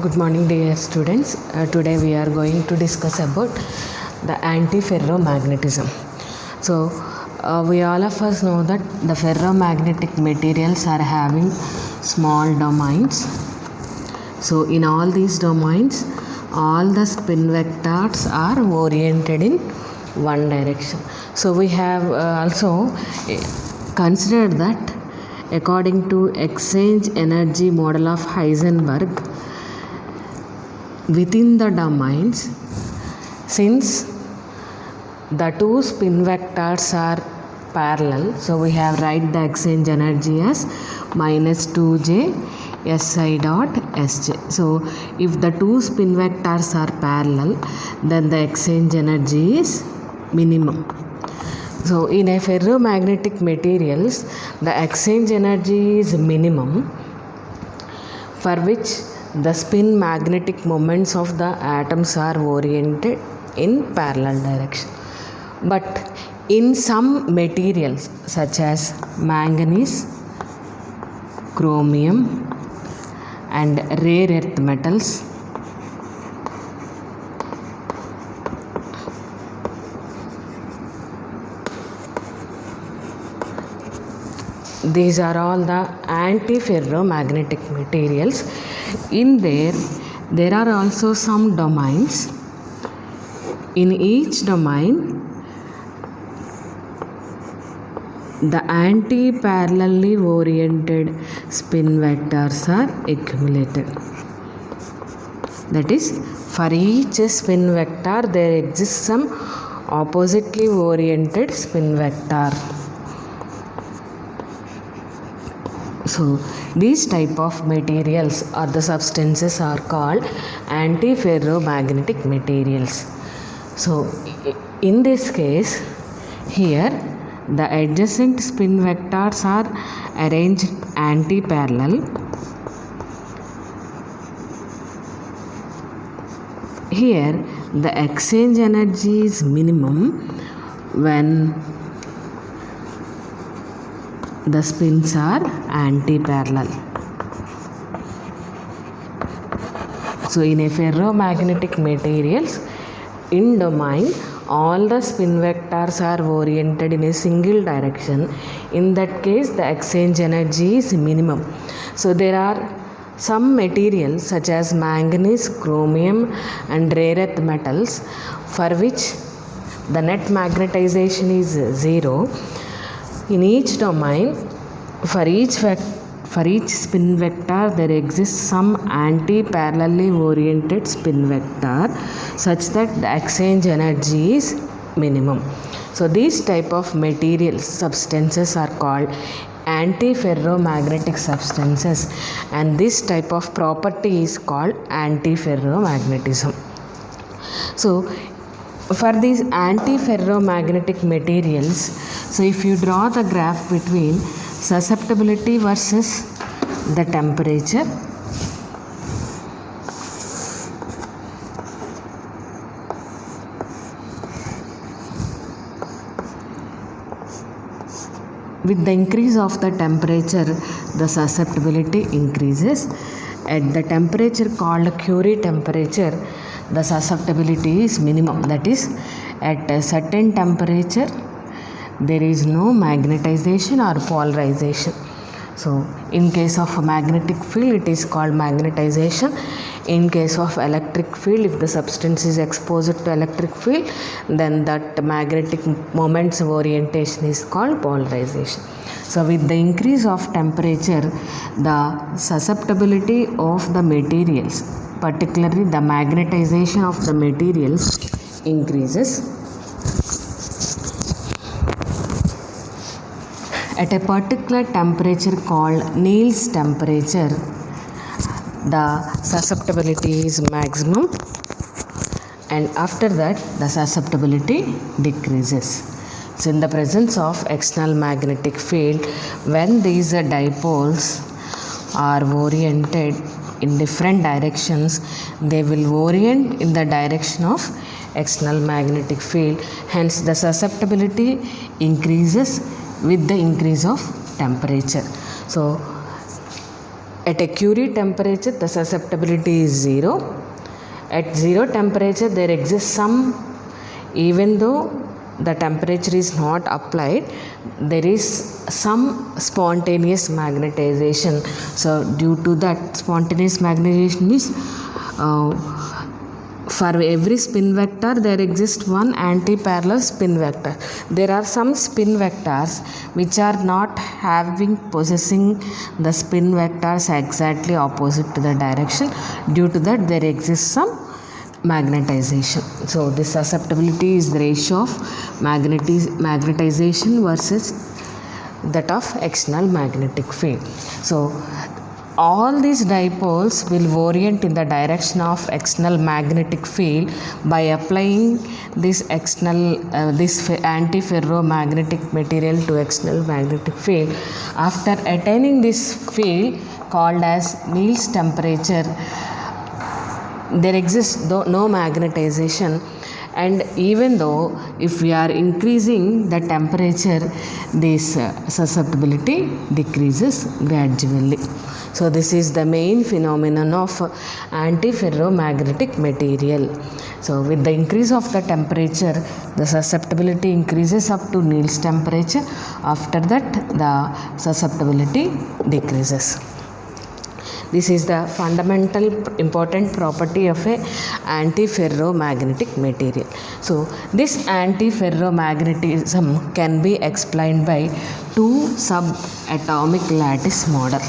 Good morning, dear students. Today we are going to discuss about the antiferromagnetism. So, we all of us know that the ferromagnetic materials are having small domains. So, in all these domains, all the spin vectors are oriented in one direction. So, we have also considered that according to exchange energy model of Heisenberg, within the domains, since the two spin vectors are parallel, so we have write the exchange energy as minus 2j si dot sj. So if the two spin vectors are parallel, then the exchange energy is minimum. So in a ferromagnetic materials, the exchange energy is minimum, for which the spin magnetic moments of the atoms are oriented in parallel direction. But in some materials such as manganese, chromium and rare earth metals, these are all the antiferromagnetic materials. In there are also some domains. In each domain, the anti-parallelly oriented spin vectors are accumulated. That is, for each spin vector there exists some oppositely oriented spin vector. So these type of materials or the substances are called antiferromagnetic materials. So in this case, here the adjacent spin vectors are arranged anti-parallel. Here the exchange energy is minimum when the spins are anti-parallel. So in a ferromagnetic materials, in domain, all the spin vectors are oriented in a single direction. In that case, the exchange energy is minimum. So there are some materials such as manganese, chromium and rare earth metals, for which the net magnetization is 0. In each domain, for each spin vector, there exists some anti-parallelly oriented spin vector such that the exchange energy is minimum. So these type of materials, substances are called antiferromagnetic substances, and this type of property is called antiferromagnetism. So for these antiferromagnetic materials, so if you draw the graph between susceptibility versus the temperature, with the increase of the temperature, the susceptibility increases. At the temperature called Curie temperature, the susceptibility is minimum. That is, at a certain temperature, there is no magnetization or polarization. So in case of a magnetic field, it is called magnetization. In case of electric field, if the substance is exposed to electric field, then that magnetic moments orientation is called polarization. So with the increase of temperature, the susceptibility of the materials, particularly the magnetization of the materials, increases. At a particular temperature called Neal's temperature, the susceptibility is maximum, and after that the susceptibility decreases. So in the presence of external magnetic field, when these dipoles are oriented in different directions, they will orient in the direction of external magnetic field. Hence the susceptibility increases with the increase of temperature. So At a Curie temperature, the susceptibility is 0. At 0 temperature, there exists some, even though the temperature is not applied, there is some spontaneous magnetization. So due to that spontaneous magnetization means for every spin vector there exists one anti-parallel spin vector. There are some spin vectors which are not possessing the spin vectors exactly opposite to the direction. Due to that there exists some magnetization. So this susceptibility is the ratio of magnetization versus that of external magnetic field. So all these dipoles will orient in the direction of external magnetic field by applying this antiferromagnetic material to external magnetic field. After attaining this field called as Niels temperature, there exists no magnetization, and even though if we are increasing the temperature, this susceptibility decreases gradually. So this is the main phenomenon of antiferromagnetic material. So with the increase of the temperature, the susceptibility increases up to Niels temperature. After that, the susceptibility decreases. This is the fundamental important property of a antiferromagnetic material. So this antiferromagnetism can be explained by two subatomic lattice model.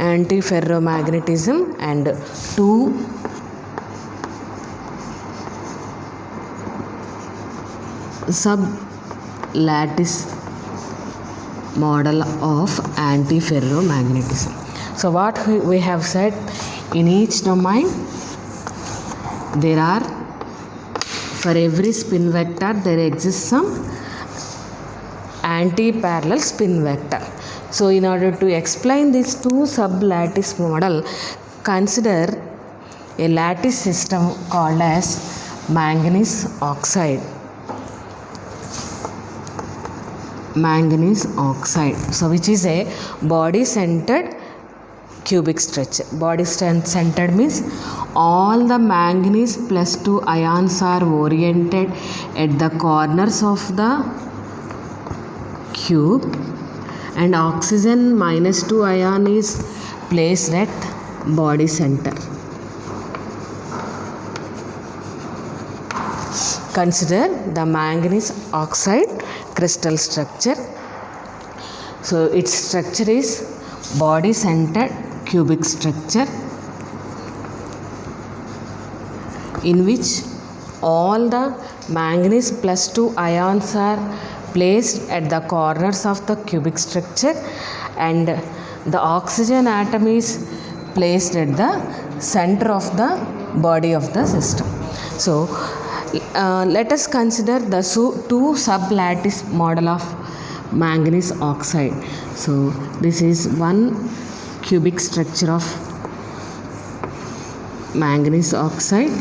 Antiferromagnetism and two sub-lattice model of antiferromagnetism. So what we have said, in each domain there are, for every spin vector there exists some anti-parallel spin vector. So in order to explain these two sub-lattice model, consider a lattice system called as manganese oxide. Manganese oxide, so which is a body centered cubic structure. Body centered means all the manganese plus 2 ions are oriented at the corners of the cube, and oxygen minus 2 ion is placed at body center. Consider the manganese oxide crystal structure. So its structure is body centered cubic structure, in which all the manganese plus 2 ions are placed at the corners of the cubic structure, and the oxygen atom is placed at the center of the body of the system. So let us consider the two sub-lattice model of manganese oxide. So this is one cubic structure of manganese oxide.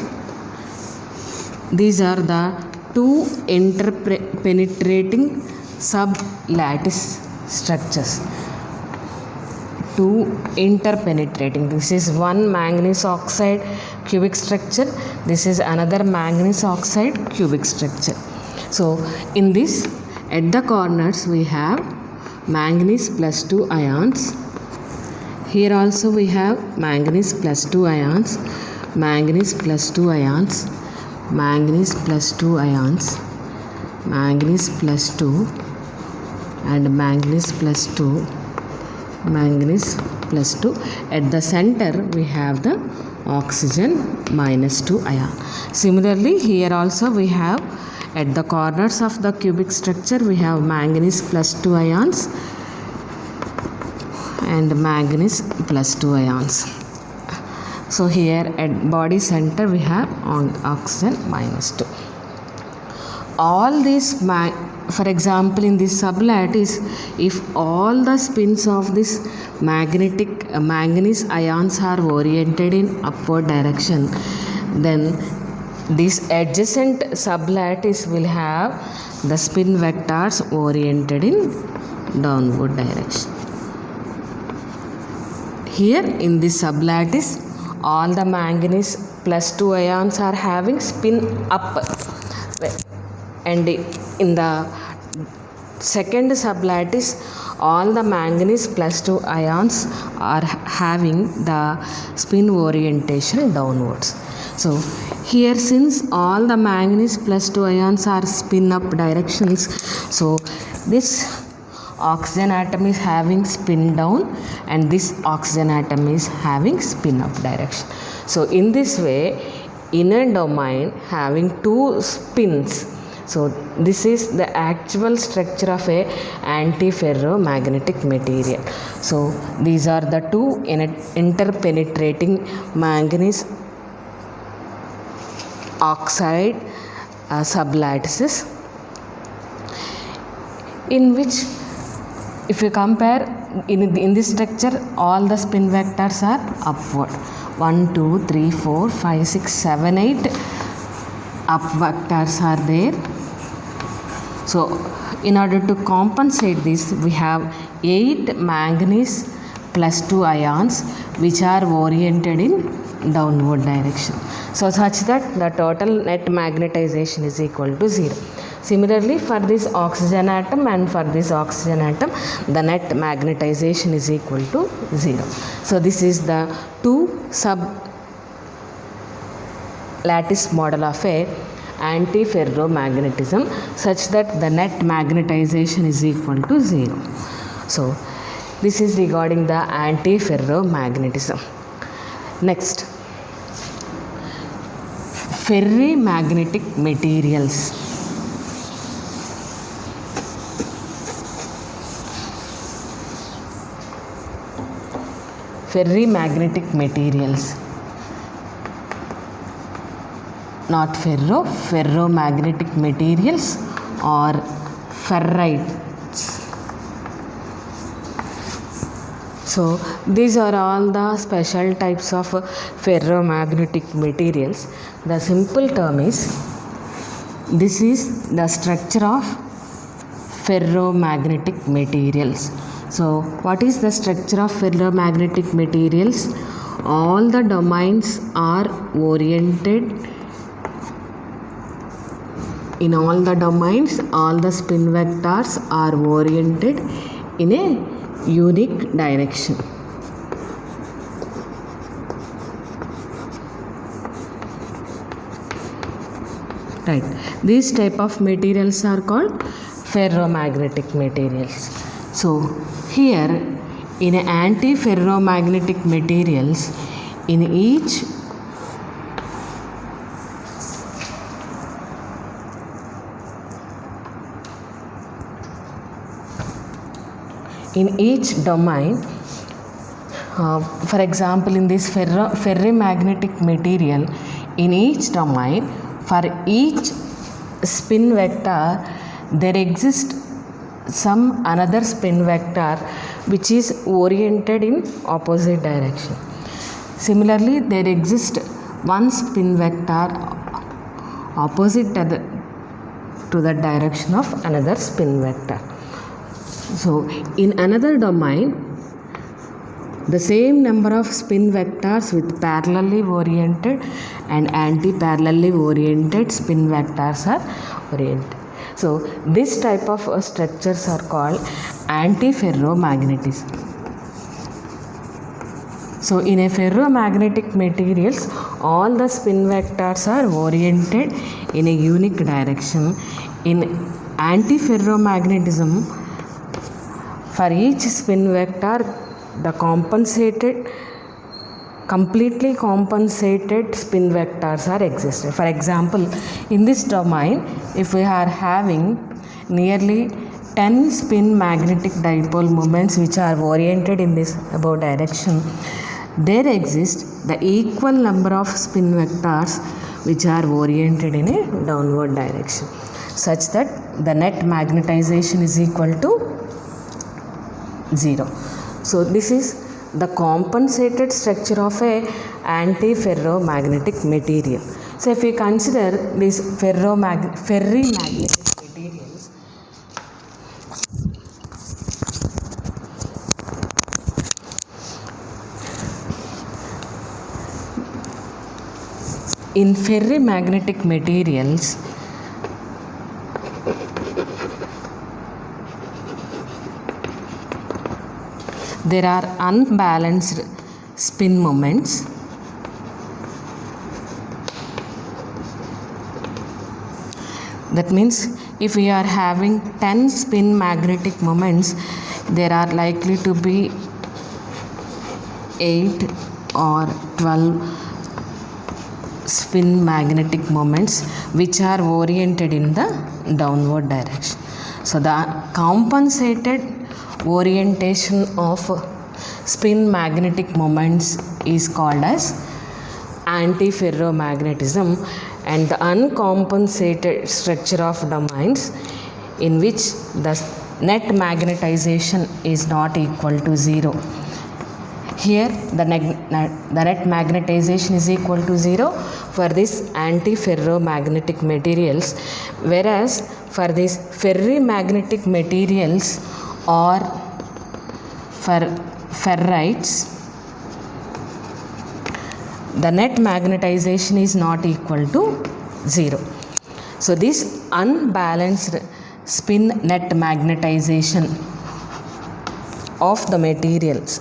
These are the two interpenetrating sub-lattice structures. Two interpenetrating. This is one manganese oxide cubic structure. This is another manganese oxide cubic structure. So in this, at the corners we have manganese plus 2 ions. Here also we have manganese plus 2 ions, manganese plus 2 ions, manganese plus 2 ions, manganese plus 2, and manganese plus 2, manganese plus 2. At the center we have the oxygen minus 2 ion. Similarly, here also we have, at the corners of the cubic structure we have manganese plus 2 ions and manganese plus 2 ions. So here at body center we have oxygen minus 2. All these, for example, in this sublattice, if all the spins of this manganese ions are oriented in upward direction, then this adjacent sublattice will have the spin vectors oriented in downward direction. Here in this sublattice, all the manganese plus 2 ions are having spin up, and in the second sublattice, all the manganese plus 2 ions are having the spin orientation downwards. So here, since all the manganese plus 2 ions are spin up directions, so this oxygen atom is having spin down and this oxygen atom is having spin up direction. So in this way, inner domain having two spins. So this is the actual structure of a antiferromagnetic material. So these are the two interpenetrating manganese oxide sublattices, in which if you compare in this structure, all the spin vectors are upward. 1, 2, 3, 4, 5, 6, 7, 8 up vectors are there. So in order to compensate this, we have 8 manganese plus 2 ions which are oriented in downward direction. So such that the total net magnetization is equal to 0. Similarly, for this oxygen atom and for this oxygen atom, the net magnetization is equal to 0. So this is the two sub-lattice model of a antiferromagnetism, such that the net magnetization is equal to 0. So this is regarding the antiferromagnetism. Next, ferrimagnetic materials. Ferrimagnetic materials, not ferromagnetic materials or ferrites. So these are all the special types of ferromagnetic materials. The simple term is, this is the structure of ferromagnetic materials. So what is the structure of ferromagnetic materials? All the domains are oriented. In all the domains, all the spin vectors are oriented in a unique direction. Right. These type of materials are called ferromagnetic materials. So here, in antiferromagnetic materials, in each domain, for example, in this ferrimagnetic material, in each domain, for each spin vector, there exists some another spin vector which is oriented in opposite direction. Similarly, there exists one spin vector opposite to the direction of another spin vector. So in another domain, the same number of spin vectors with parallelly oriented and anti-parallelly oriented spin vectors are oriented. So this type of structures are called antiferromagnetism. So in a ferromagnetic materials, all the spin vectors are oriented in a unique direction. In antiferromagnetism, for each spin vector, the completely compensated spin vectors are existed. For example, in this domain, if we are having nearly 10 spin magnetic dipole moments which are oriented in this above direction, there exists the equal number of spin vectors which are oriented in a downward direction, such that the net magnetization is equal to 0. So this is the compensated structure of a antiferromagnetic material. So if we consider these ferrimagnetic materials, In ferrimagnetic materials, there are unbalanced spin moments. That means if we are having 10 spin magnetic moments, there are likely to be 8 or 12 spin magnetic moments which are oriented in the downward direction. So the compensated orientation of spin magnetic moments is called as antiferromagnetism, and the uncompensated structure of domains in which the net magnetization is not equal to 0. Here the net magnetization is equal to 0 for this antiferromagnetic materials, whereas for these ferrimagnetic materials or for ferrites, the net magnetization is not equal to 0. So this unbalanced spin net magnetization of the materials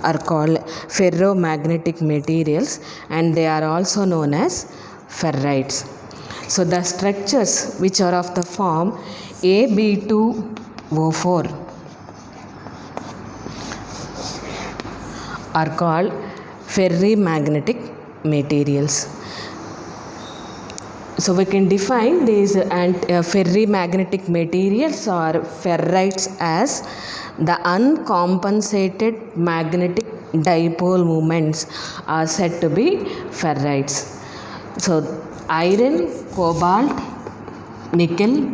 are called ferromagnetic materials, and they are also known as ferrites. So the structures which are of the form Ab2O4 are called ferrimagnetic materials. So we can define these ferrimagnetic materials or ferrites as the uncompensated magnetic dipole moments are said to be ferrites. So iron, cobalt, nickel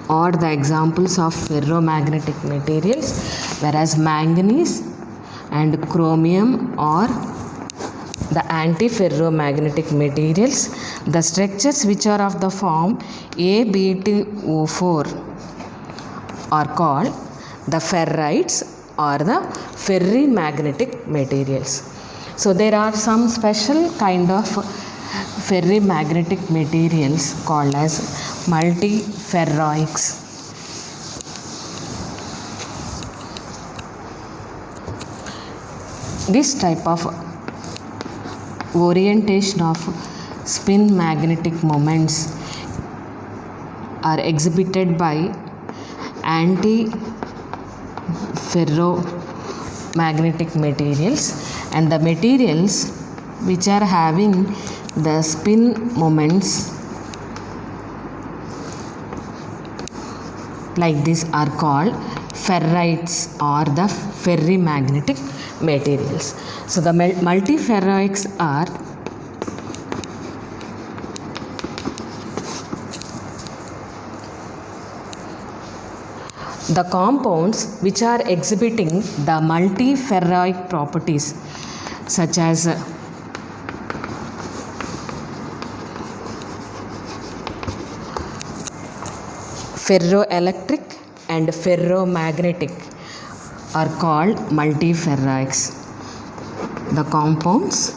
are the examples of ferromagnetic materials, whereas manganese and chromium are the antiferromagnetic materials. The structures which are of the form Ab2O4 are called the ferrites or the ferrimagnetic materials. So there are some special kind of ferrimagnetic materials called as multiferroics. This type of orientation of spin magnetic moments are exhibited by antiferromagnetic materials, and the materials which are having the spin moments like this are called ferrites or the ferrimagnetic materials. So the multiferroics are the compounds which are exhibiting the multiferroic properties, such as ferroelectric and ferromagnetic are called multiferroics. The compounds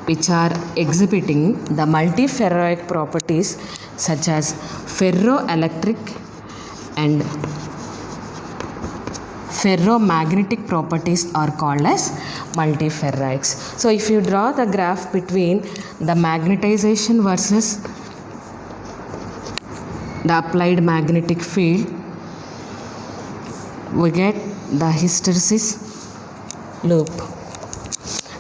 which are exhibiting the multiferroic properties such as ferroelectric and ferromagnetic properties are called as multiferroics. So if you draw the graph between the magnetization versus the applied magnetic field, we get the hysteresis loop.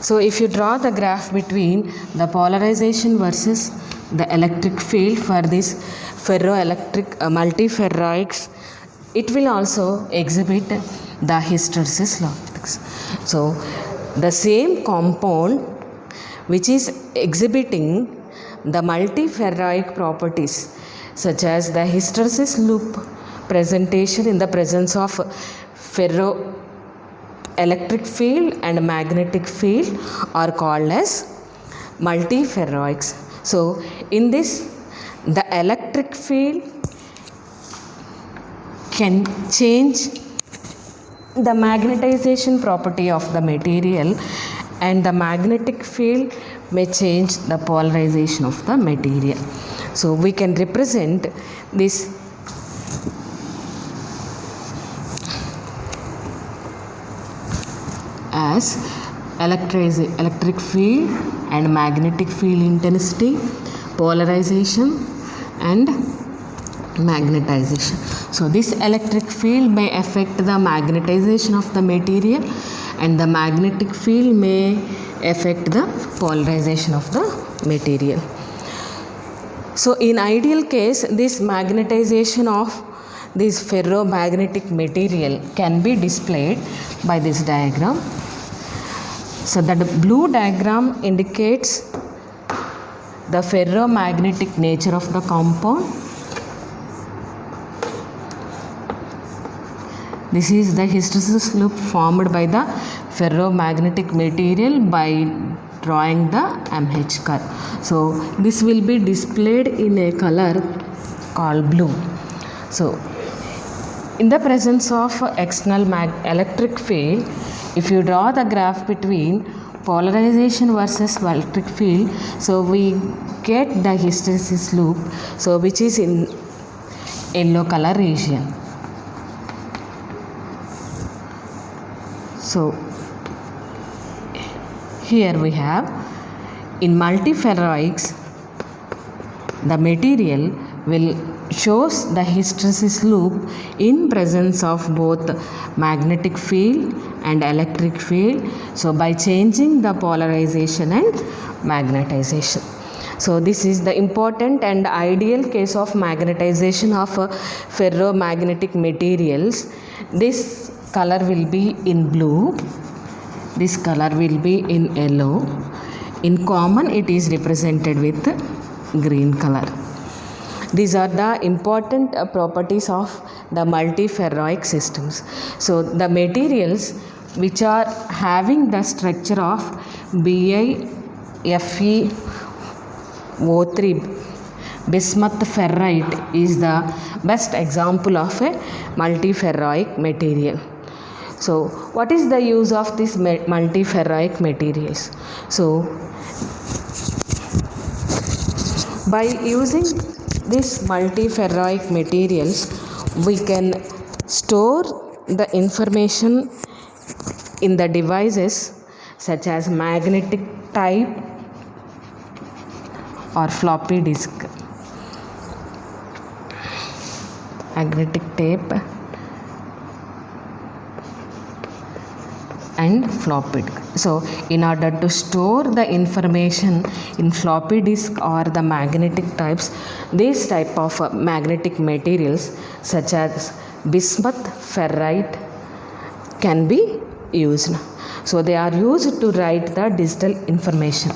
So if you draw the graph between the polarization versus the electric field for this ferroelectric multiferroics, it will also exhibit the hysteresis law. So the same compound which is exhibiting the multiferroic properties such as the hysteresis loop presentation in the presence of ferroelectric field and magnetic field are called as multiferroics. So in this, the electric field can change the magnetization property of the material, and the magnetic field may change the polarization of the material. So we can represent this as electric field and magnetic field intensity, polarization and magnetization. So this electric field may affect the magnetization of the material and the magnetic field may affect the polarization of the material. So in ideal case, this magnetization of this ferromagnetic material can be displayed by this diagram. So the blue diagram indicates the ferromagnetic nature of the compound. This is the hysteresis loop formed by the ferromagnetic material by drawing the MH curve. So this will be displayed in a color called blue. So in the presence of external electric field, if you draw the graph between polarization versus electric field, so we get the hysteresis loop, so which is in yellow color region. So here we have in multiferroics, the material will shows the hysteresis loop in presence of both magnetic field and electric field, so by changing the polarization and magnetization. So this is the important and ideal case of magnetization of ferromagnetic materials. This color will be in blue, this color will be in yellow. In common it is represented with green color. These are the important properties of the multiferroic systems. So the materials which are having the structure of BiFeO3 bismuth ferrite is the best example of a multiferroic material. So what is the use of this multiferroic materials? So by using these multiferroic materials, we can store the information in the devices such as magnetic tape or floppy disk. Magnetic tape and floppy disk. So in order to store the information in floppy disk or the magnetic types, these type of magnetic materials such as bismuth ferrite can be used. So they are used to write the digital information.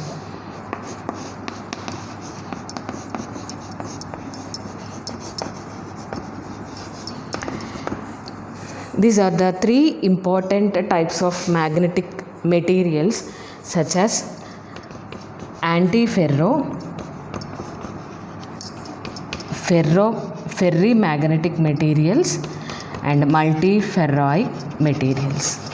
These are the three important types of magnetic materials such as antiferro, ferrimagnetic materials and multiferroic materials.